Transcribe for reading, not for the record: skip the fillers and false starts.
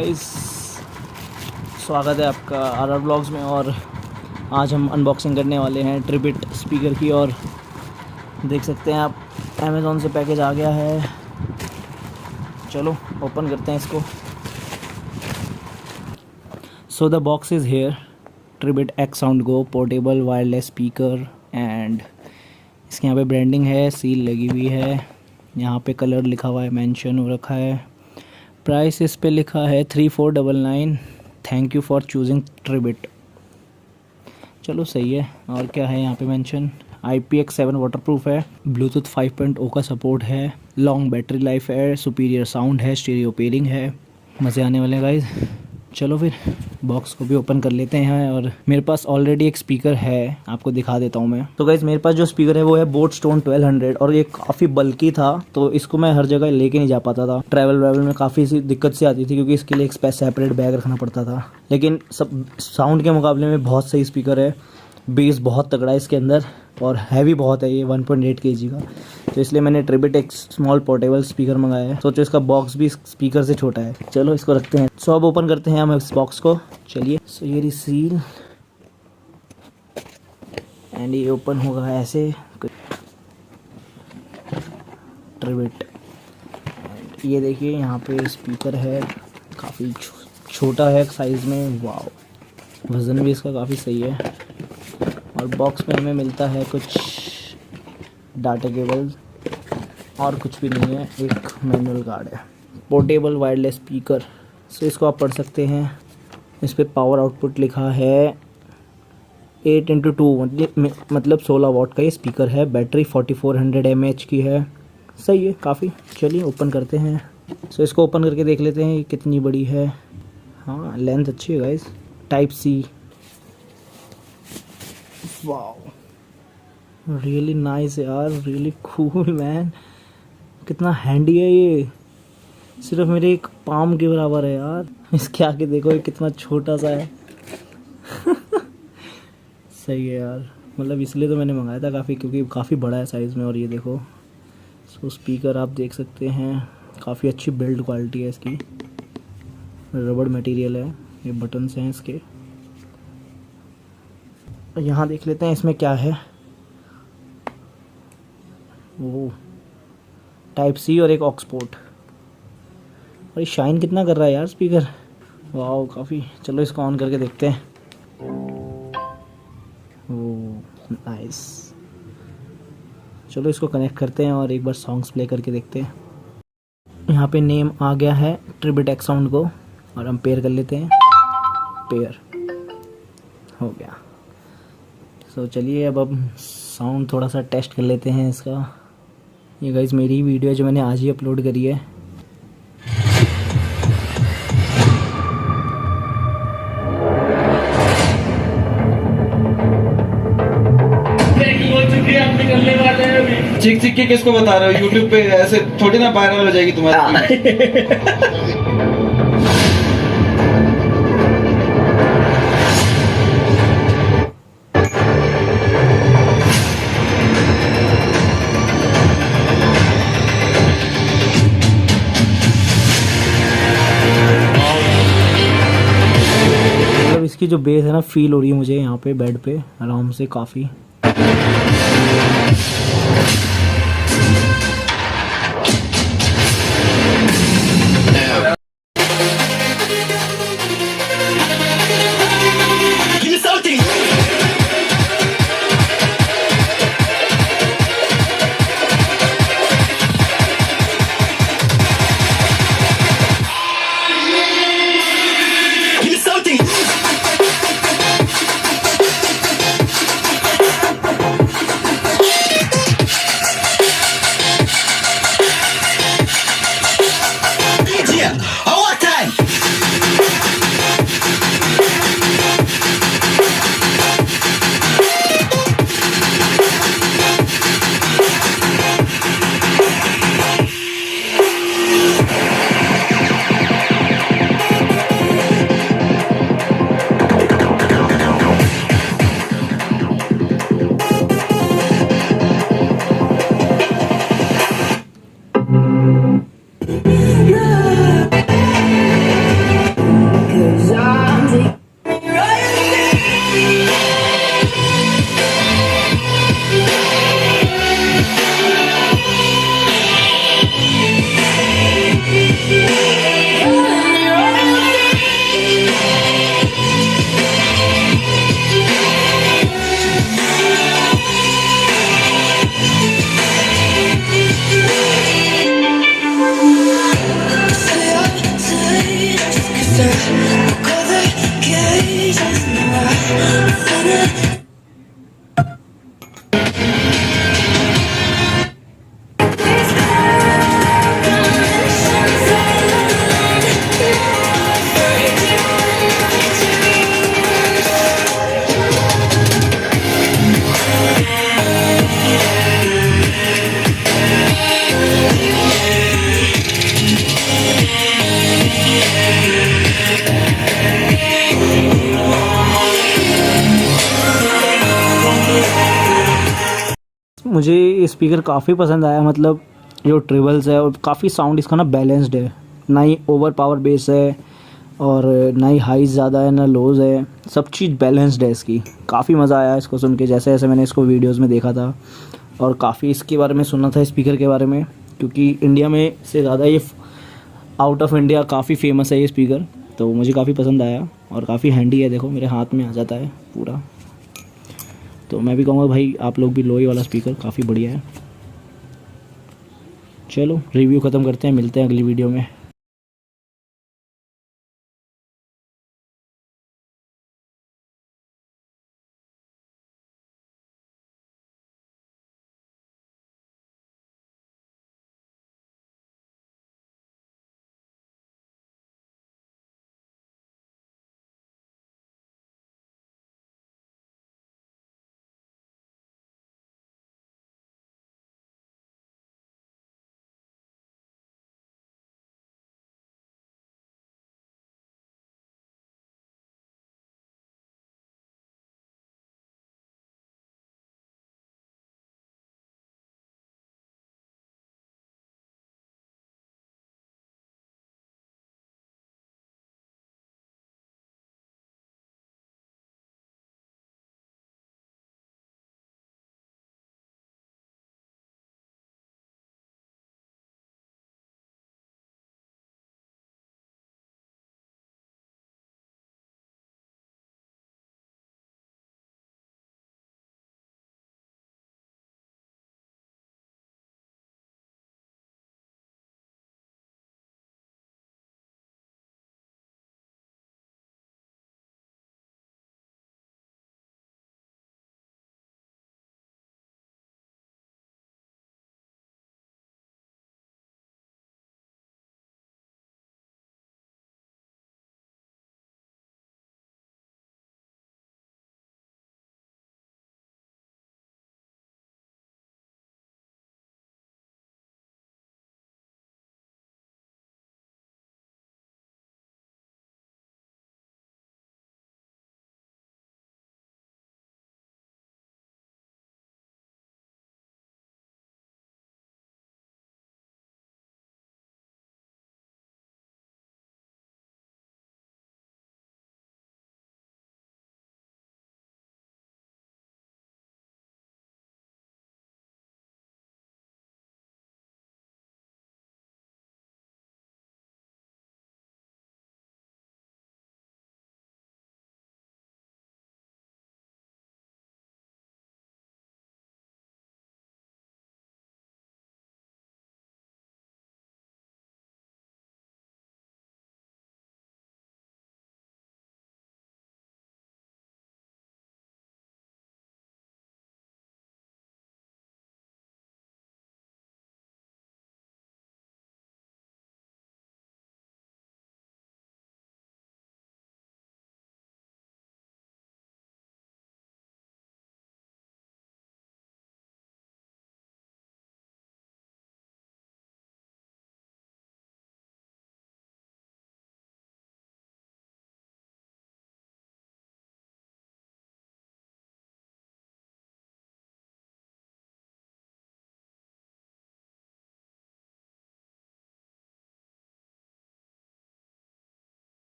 Guys, स्वागत है आपका आर ब्लॉग्स में। और आज हम अनबॉक्सिंग करने वाले हैं ट्रिबिट स्पीकर की। और देख सकते हैं आप, अमेज़ॉन से पैकेज आ गया है। चलो ओपन करते हैं इसको। So the box is here. Tribit X sound go portable wireless speaker. And इसके यहाँ पे ब्रांडिंग है, सील लगी हुई है, यहाँ पे कलर लिखा हुआ है, मेंशन हो रखा है। प्राइस इस पे लिखा है 3499। Thank you for choosing Tribit. चलो सही है। और क्या है यहाँ पे मेंशन? IPX7 वाटरप्रूफ है, ब्लूटूथ 5.0 का सपोर्ट है, लॉन्ग बैटरी लाइफ है, सुपीरियर साउंड है, स्टीरियो पेयरिंग है। मज़े आने वाले हैं गाइस। चलो फिर बॉक्स को भी ओपन कर लेते हैं। और मेरे पास ऑलरेडी एक स्पीकर है, आपको दिखा देता हूँ मैं। तो गाइस मेरे पास जो स्पीकर है वो है बोट स्टोन 1200। और ये काफ़ी बल्कि था, तो इसको मैं हर जगह लेके नहीं जा पाता था। ट्रैवल में काफ़ी सी दिक्कत से आती थी, क्योंकि इसके लिए एक सेपरेट बैग रखना पड़ता था। लेकिन सब साउंड के मुकाबले में बहुत सही स्पीकर है। बेस बहुत तगड़ा है इसके अंदर, और हैवी बहुत है ये 1.8 kg का। तो इसलिए मैंने ट्रिबिट एक स्मॉल पोर्टेबल स्पीकर मंगाया है। सोचो इसका बॉक्स भी स्पीकर से छोटा है। चलो इसको रखते हैं। सो अब ओपन करते हैं हम इस बॉक्स को। चलिए। सो ये सील, एंड ये ओपन होगा ऐसे। ट्रिबिट, ये देखिए यहाँ पे स्पीकर है, काफ़ी छोटा है साइज़ में। वाओ, वज़न भी इसका काफ़ी सही है। और बॉक्स में हमें मिलता है कुछ डाटा केबल, और कुछ भी नहीं है। एक मैनुअल कार्ड है। पोर्टेबल वायरलेस स्पीकर, सो इसको आप पढ़ सकते हैं। इस पे पावर आउटपुट लिखा है 8x2, मतलब 16 वाट का ये स्पीकर है। बैटरी 4400 mAh की है। सही है काफ़ी। चलिए ओपन करते हैं। सो इसको ओपन करके देख लेते हैं ये कितनी बड़ी है। हाँ, लेंथ अच्छी है guys. Type C, wow, really nice यार, रियली कूल मैन। कितना हैंडी है ये, सिर्फ मेरे एक पाम के बराबर है यार। इसके आगे देखो ये कितना छोटा सा है। सही है यार, मतलब इसलिए तो मैंने मंगाया था काफ़ी, क्योंकि काफ़ी बड़ा है साइज़ में। और ये देखो, सो स्पीकर आप देख सकते हैं, काफ़ी अच्छी बिल्ड क्वालिटी है इसकी। रबड़ मटेरियल है, ये बटन्स हैं इसके। यहाँ देख लेते हैं इसमें क्या है। वो टाइप सी और एक ऑक्स पोर्ट। और ये शाइन कितना कर रहा है यार स्पीकर। वाह काफ़ी। चलो इसको ऑन करके देखते हैं। Oh nice. चलो इसको कनेक्ट करते हैं और एक बार सॉन्ग्स प्ले करके देखते हैं। यहाँ पे नेम आ गया है ट्रिबिट एक्स साउंड को, और हम पेयर कर लेते हैं। पेयर हो गया। सो चलिए अब साउंड थोड़ा सा टेस्ट कर लेते हैं इसका। ये गाइस मेरी वीडियो है जो मैंने आज ही अपलोड करी है। चिक चिक के किसको बता रहे हो? यूट्यूब पे ऐसे थोड़ी ना वायरल हो जाएगी तुम्हारी। मतलब इसकी जो बेस है ना, फील हो रही है मुझे यहाँ पे बेड पे आराम से काफ़ी। मुझे ये स्पीकर काफ़ी पसंद आया, मतलब जो ट्रिबल्स है और काफ़ी साउंड इसका ना बैलेंस्ड है, ना ही ओवर पावर बेस है और ना ही हाई ज़्यादा है ना लोज है, सब चीज़ बैलेंस्ड है इसकी। काफ़ी मज़ा आया इसको सुन के, जैसे जैसे मैंने इसको वीडियोस में देखा था और काफ़ी इसके बारे में सुना था स्पीकर के बारे में, क्योंकि इंडिया में से ज़्यादा ये आउट ऑफ इंडिया काफ़ी फेमस है ये स्पीकर। तो मुझे काफ़ी पसंद आया और काफ़ी हैंडी है, देखो मेरे हाथ में आ जाता है पूरा। तो मैं भी कहूँगा भाई आप लोग भी लो ये वाला स्पीकर काफ़ी बढ़िया है। चलो रिव्यू ख़त्म करते हैं, मिलते हैं अगली वीडियो में।